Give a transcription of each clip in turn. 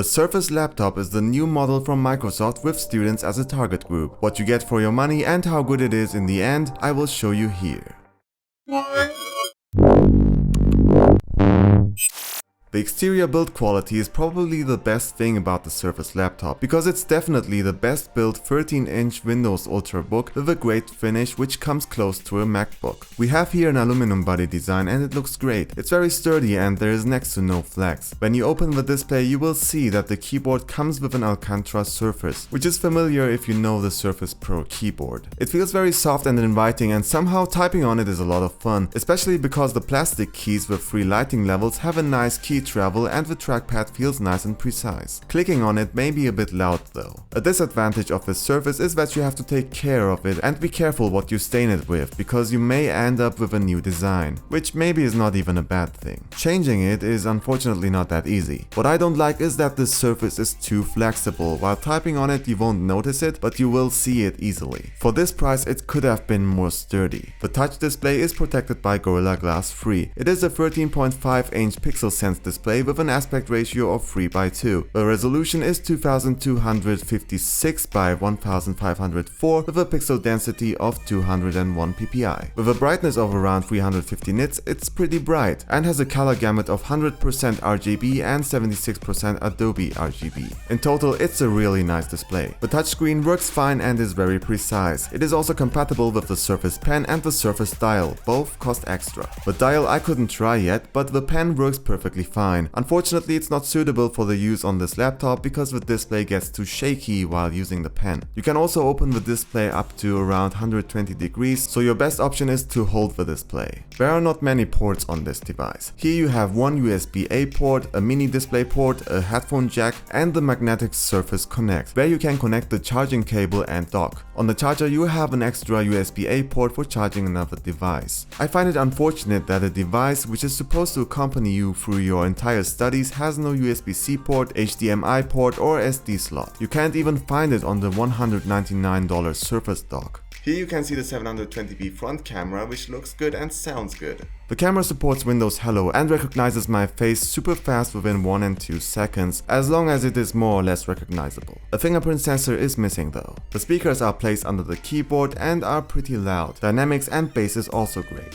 The Surface laptop is the new model from Microsoft with students as a target group. What you get for your money and how good it is in the end, I will show you here. The exterior build quality is probably the best thing about the Surface laptop, because it's definitely the best built 13-inch Windows Ultrabook with a great finish which comes close to a MacBook. We have here an aluminum body design and it looks great. It's very sturdy and there is next to no flex. When you open the display you will see that the keyboard comes with an Alcantara surface, which is familiar if you know the Surface Pro keyboard. It feels very soft and inviting, and somehow typing on it is a lot of fun, especially because the plastic keys with 3 lighting levels have a nice key travel and the trackpad feels nice and precise. Clicking on it may be a bit loud though. A disadvantage of this surface is that you have to take care of it and be careful what you stain it with, because you may end up with a new design, which maybe is not even a bad thing. Changing it is unfortunately not that easy. What I don't like is that this surface is too flexible. While typing on it you won't notice it, but you will see it easily. For this price it could have been more sturdy. The touch display is protected by Gorilla Glass 3. It is a 13.5-inch pixel sense display with an aspect ratio of 3:2. The resolution is 2256 by 1504 with a pixel density of 201 ppi. With a brightness of around 350 nits, it's pretty bright and has a color gamut of 100% RGB and 76% Adobe RGB. In total, it's a really nice display. The touchscreen works fine and is very precise. It is also compatible with the Surface Pen and the Surface Dial, both cost extra. The dial I couldn't try yet, but the pen works perfectly fine. Unfortunately, it's not suitable for the use on this laptop because the display gets too shaky while using the pen. You can also open the display up to around 120 degrees, so your best option is to hold the display. There are not many ports on this device. Here you have one USB-A port, a mini display port, a headphone jack, and the magnetic Surface Connect, where you can connect the charging cable and dock. On the charger you have an extra USB-A port for charging another device. I find it unfortunate that a device which is supposed to accompany you through your entire studies has no USB-C port, HDMI port, or SD slot. You can't even find it on the $199 Surface dock. Here you can see the 720p front camera, which looks good and sounds good. The camera supports Windows Hello and recognizes my face super fast within 1 and 2 seconds, as long as it is more or less recognizable. A fingerprint sensor is missing though. The speakers are placed under the keyboard and are pretty loud. Dynamics and bass is also great.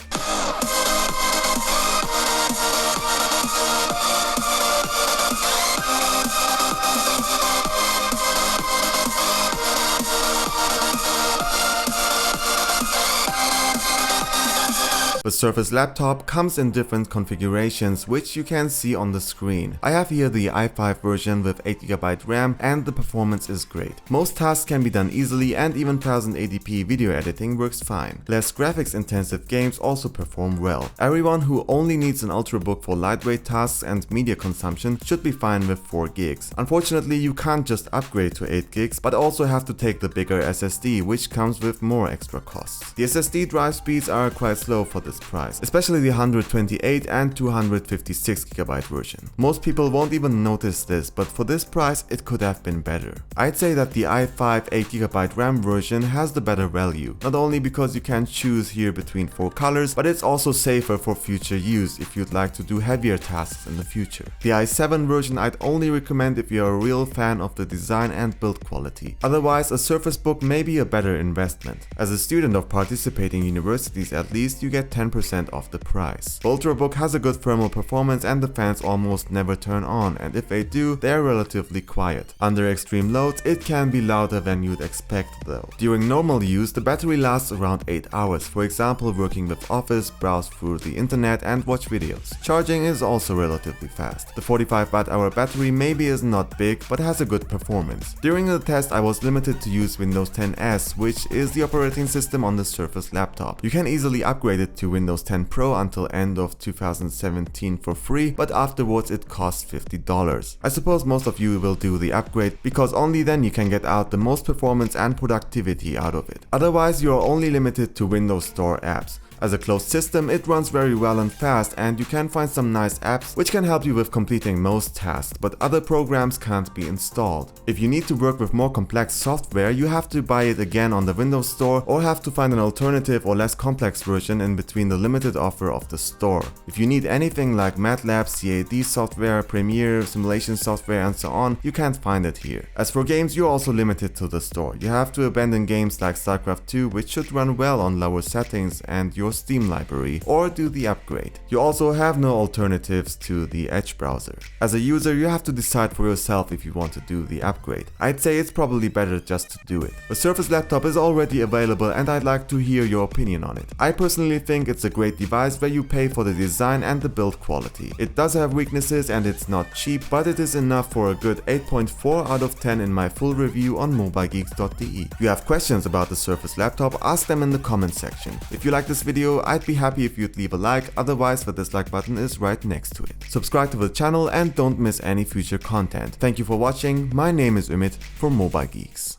The Surface laptop comes in different configurations, which you can see on the screen. I have here the i5 version with 8GB RAM and the performance is great. Most tasks can be done easily and even 1080p video editing works fine. Less graphics intensive games also perform well. Everyone who only needs an Ultrabook for lightweight tasks and media consumption should be fine with 4 gigs. Unfortunately, you can't just upgrade to 8 gigs, but also have to take the bigger SSD, which comes with more extra costs. The SSD drive speeds are quite slow for this price, especially the 128 and 256GB version. Most people won't even notice this, but for this price it could have been better. I'd say that the i5 8GB RAM version has the better value, not only because you can choose here between 4 colors, but it's also safer for future use if you'd like to do heavier tasks in the future. The i7 version I'd only recommend if you're a real fan of the design and build quality. Otherwise, a Surface Book may be a better investment. As a student of participating universities at least, you get 10% off the price. The Ultrabook has a good thermal performance and the fans almost never turn on, and if they do, they are relatively quiet. Under extreme loads, it can be louder than you'd expect though. During normal use, the battery lasts around 8 hours, for example working with Office, browse through the internet and watch videos. Charging is also relatively fast. The 45 Wh battery maybe is not big, but has a good performance. During the test I was limited to use Windows 10s, which is the operating system on the Surface laptop. You can easily upgrade it to Windows 10 Pro until end of 2017 for free, but afterwards it costs $50. I suppose most of you will do the upgrade, because only then you can get out the most performance and productivity out of it. Otherwise you are only limited to Windows Store apps. As a closed system, it runs very well and fast, and you can find some nice apps which can help you with completing most tasks, but other programs can't be installed. If you need to work with more complex software, you have to buy it again on the Windows Store or have to find an alternative or less complex version in between the limited offer of the store. If you need anything like MATLAB, CAD software, Premiere, simulation software and so on, you can't find it here. As for games, you're also limited to the store. You have to abandon games like StarCraft 2, which should run well on lower settings, and your Steam library, or do the upgrade. You also have no alternatives to the Edge browser. As a user, you have to decide for yourself if you want to do the upgrade. I'd say it's probably better just to do it. The Surface Laptop is already available and I'd like to hear your opinion on it. I personally think it's a great device where you pay for the design and the build quality. It does have weaknesses and it's not cheap, but it is enough for a good 8.4 out of 10 in my full review on mobilegeeks.de. If you have questions about the Surface Laptop, ask them in the comment section. If you like this video, I'd be happy if you'd leave a like, otherwise the dislike button is right next to it. Subscribe to the channel and don't miss any future content. Thank you for watching, my name is Ümit for Mobile Geeks.